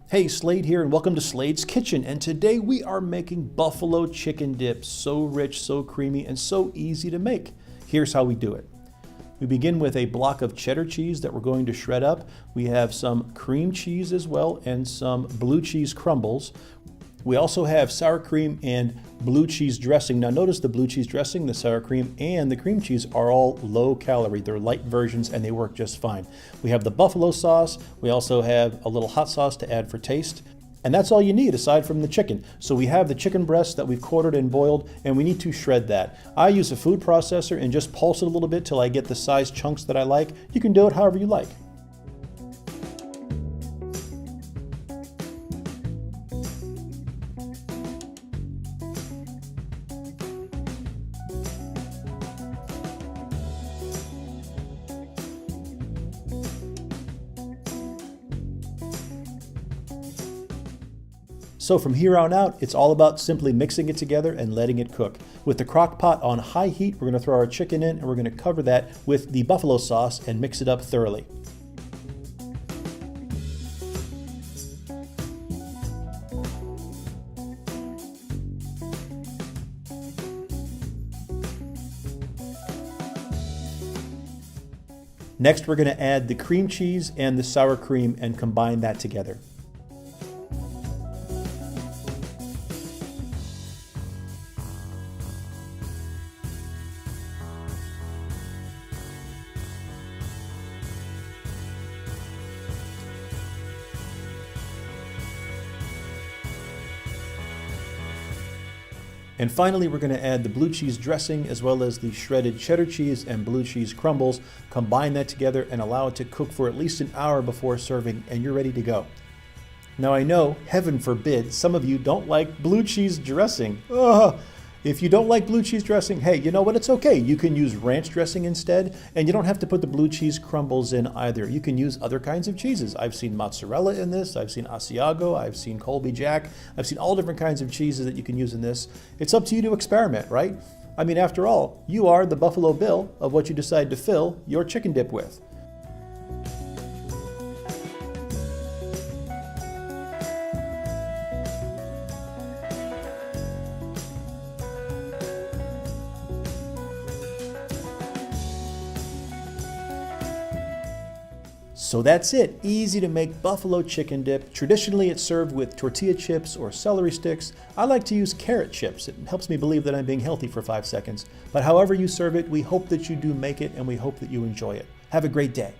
Hey, Slade here and welcome to Slade's Kitchen, and today we are making buffalo chicken dip. So rich, so creamy, and so easy to make. Here's how we do it. We begin with a block of cheddar cheese that we're going to shred up. We have some cream cheese as well and some blue cheese crumbles. We also have sour cream and blue cheese dressing. Now notice the blue cheese dressing, the sour cream, and the cream cheese are all low calorie. They're light versions and they work just fine. We have the buffalo sauce. We also have a little hot sauce to add for taste. And that's all you need aside from the chicken. So we have the chicken breast that we've quartered and boiled, and we need to shred that. I use a food processor and just pulse it a little bit till I get the size chunks that I like. You can do it however you like. So from here on out, it's all about simply mixing it together and letting it cook. With the crock pot on high heat, we're going to throw our chicken in and we're going to cover that with the buffalo sauce and mix it up thoroughly. Next, we're going to add the cream cheese and the sour cream and combine that together. And finally, we're going to add the blue cheese dressing as well as the shredded cheddar cheese and blue cheese crumbles. Combine that together and allow it to cook for at least an hour before serving, and you're ready to go. Now I know, heaven forbid, some of you don't like blue cheese dressing. Ugh. If you don't like blue cheese dressing, hey, you know what? It's okay. You can use ranch dressing instead, and you don't have to put the blue cheese crumbles in either. You can use other kinds of cheeses. I've seen mozzarella in this. I've seen Asiago. I've seen Colby Jack. I've seen all different kinds of cheeses that you can use in this. It's up to you to experiment, right? I mean, after all, you are the Buffalo Bill of what you decide to fill your chicken dip with. So that's it, easy to make buffalo chicken dip. Traditionally it's served with tortilla chips or celery sticks. I like to use carrot chips. It helps me believe that I'm being healthy for 5 seconds. But however you serve it, we hope that you do make it and we hope that you enjoy it. Have a great day.